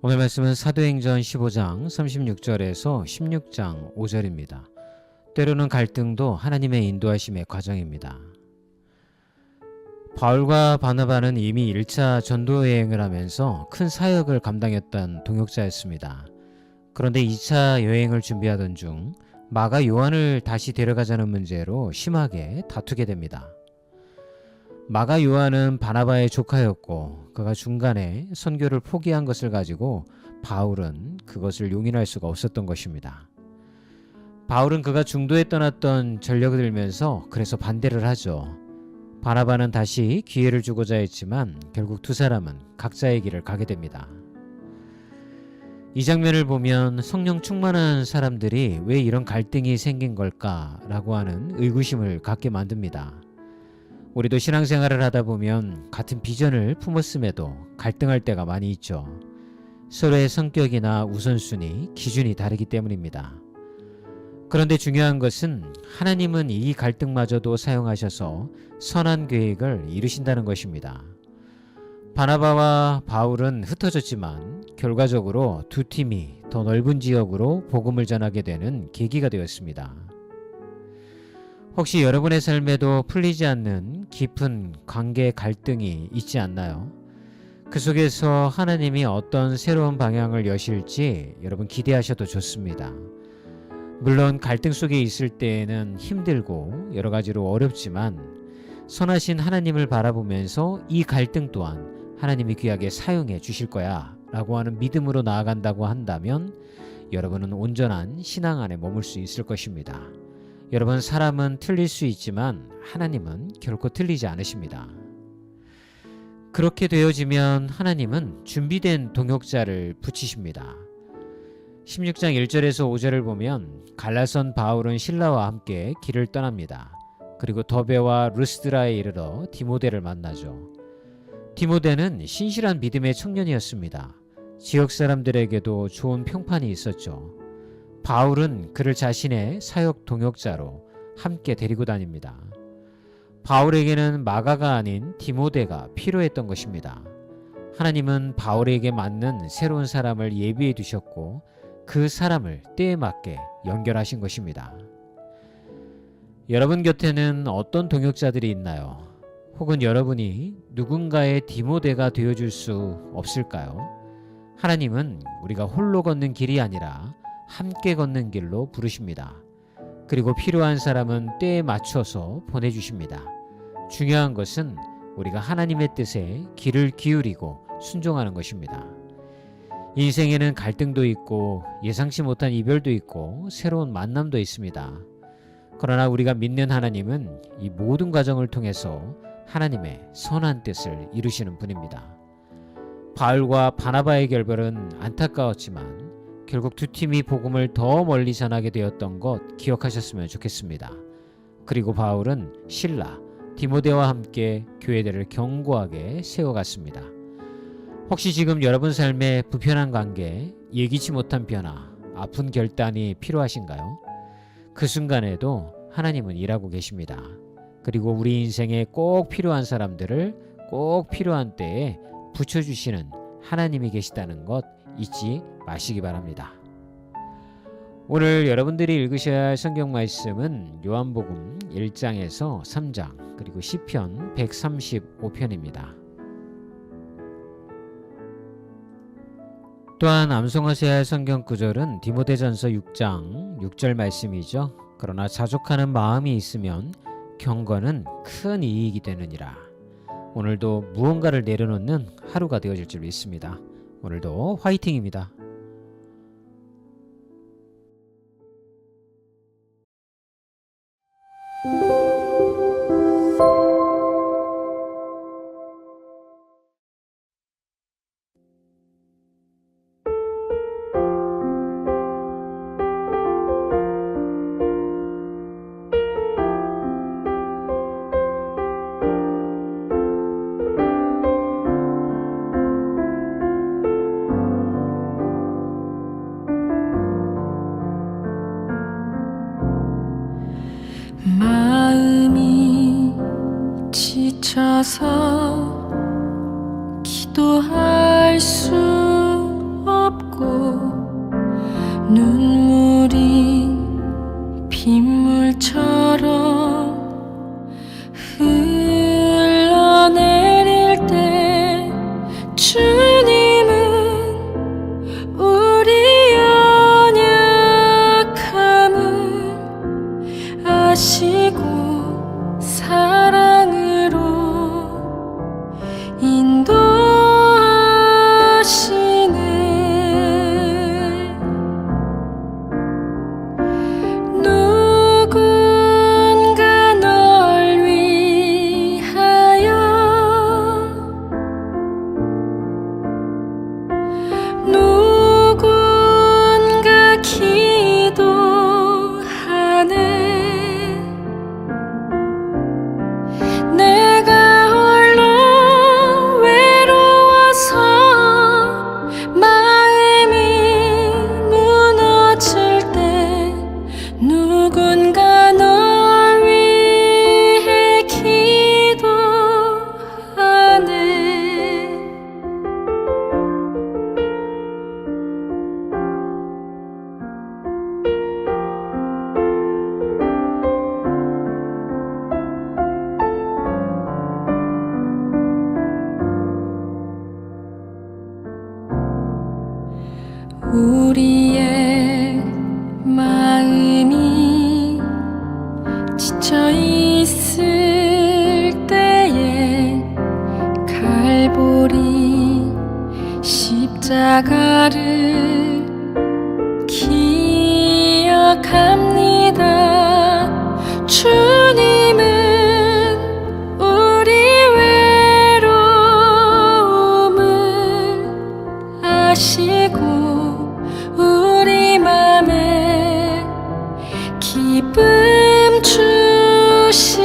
오늘 말씀은 사도행전 15장 36절에서 16장 5절입니다. 때로는 갈등도 하나님의 인도하심의 과정입니다. 바울과 바나바는 이미 1차 전도 여행을 하면서 큰 사역을 감당했던 동역자였습니다. 그런데 2차 여행을 준비하던 중 마가 요한을 다시 데려가자는 문제로 심하게 다투게 됩니다. 마가 요한은 바나바의 조카였고 그가 중간에 선교를 포기한 것을 가지고 바울은 그것을 용인할 수가 없었던 것입니다. 바울은 그가 중도에 떠났던 전력을 들면서 그래서 반대를 하죠. 바나바는 다시 기회를 주고자 했지만 결국 두 사람은 각자의 길을 가게 됩니다. 이 장면을 보면 성령 충만한 사람들이 왜 이런 갈등이 생긴 걸까라고 하는 의구심을 갖게 만듭니다. 우리도 신앙생활을 하다 보면 같은 비전을 품었음에도 갈등할 때가 많이 있죠. 서로의 성격이나 우선순위, 기준이 다르기 때문입니다. 그런데 중요한 것은 하나님은 이 갈등마저도 사용하셔서 선한 계획을 이루신다는 것입니다. 바나바와 바울은 흩어졌지만 결과적으로 두 팀이 더 넓은 지역으로 복음을 전하게 되는 계기가 되었습니다. 혹시 여러분의 삶에도 풀리지 않는 깊은 관계 갈등이 있지 않나요? 그 속에서 하나님이 어떤 새로운 방향을 여실지 여러분 기대하셔도 좋습니다. 물론 갈등 속에 있을 때에는 힘들고 여러 가지로 어렵지만 선하신 하나님을 바라보면서 이 갈등 또한 하나님이 귀하게 사용해 주실 거야 라고 하는 믿음으로 나아간다고 한다면 여러분은 온전한 신앙 안에 머물 수 있을 것입니다. 여러분, 사람은 틀릴 수 있지만 하나님은 결코 틀리지 않으십니다. 그렇게 되어지면 하나님은 준비된 동역자를 붙이십니다. 16장 1절에서 5절을 보면 갈라선 바울은 실라와 함께 길을 떠납니다. 그리고 더베와 루스드라에 이르러 디모데를 만나죠. 디모데는 신실한 믿음의 청년이었습니다. 지역 사람들에게도 좋은 평판이 있었죠. 바울은 그를 자신의 사역 동역자로 함께 데리고 다닙니다. 바울에게는 마가가 아닌 디모데가 필요했던 것입니다. 하나님은 바울에게 맞는 새로운 사람을 예비해 두셨고 그 사람을 때에 맞게 연결하신 것입니다. 여러분 곁에는 어떤 동역자들이 있나요? 혹은 여러분이 누군가의 디모데가 되어줄 수 없을까요? 하나님은 우리가 홀로 걷는 길이 아니라 함께 걷는 길로 부르십니다. 그리고 필요한 사람은 때에 맞춰서 보내주십니다. 중요한 것은 우리가 하나님의 뜻에 귀를 기울이고 순종하는 것입니다. 인생에는 갈등도 있고 예상치 못한 이별도 있고 새로운 만남도 있습니다. 그러나 우리가 믿는 하나님은 이 모든 과정을 통해서 하나님의 선한 뜻을 이루시는 분입니다. 바울과 바나바의 결별은 안타까웠지만 결국 두 팀이 복음을 더 멀리 전하게 되었던 것 기억하셨으면 좋겠습니다. 그리고 바울은 실라, 디모데와 함께 교회들을 견고하게 세워갔습니다. 혹시 지금 여러분 삶에 불편한 관계, 예기치 못한 변화, 아픈 결단이 필요하신가요? 그 순간에도 하나님은 일하고 계십니다. 그리고 우리 인생에 꼭 필요한 사람들을 꼭 필요한 때에 붙여주시는 하나님이 계시다는 것 잊지 마시기 바랍니다. 오늘 여러분들이 읽으셔야 할 성경 말씀은 요한복음 1장에서 3장 그리고 시편 135편입니다. 또한 암송하셔야 할 성경 구절은 디모데전서 6장 6절 말씀이죠. 그러나 자족하는 마음이 있으면 경건은 큰 이익이 되느니라. 오늘도 무언가를 내려놓는 하루가 되어질 줄 믿습니다. 오늘도 화이팅입니다. 마음이 지쳐서 기도할 수 눈물이 빗물처럼 흘러내릴 때 주님은 우리 연약함을 아시고 사랑으로 인도하시네. 누군가 널 위하여 누군가 기도하네. 내가 홀로 외로워서 마음이 무너질 때 누군가 널 위해 기도하네. 우리의 마음이 지쳐 있을 때에 갈보리 십자가를 기억합니다. 주님은 우리 외로움을 아시고 우리 맘에 기쁨 주시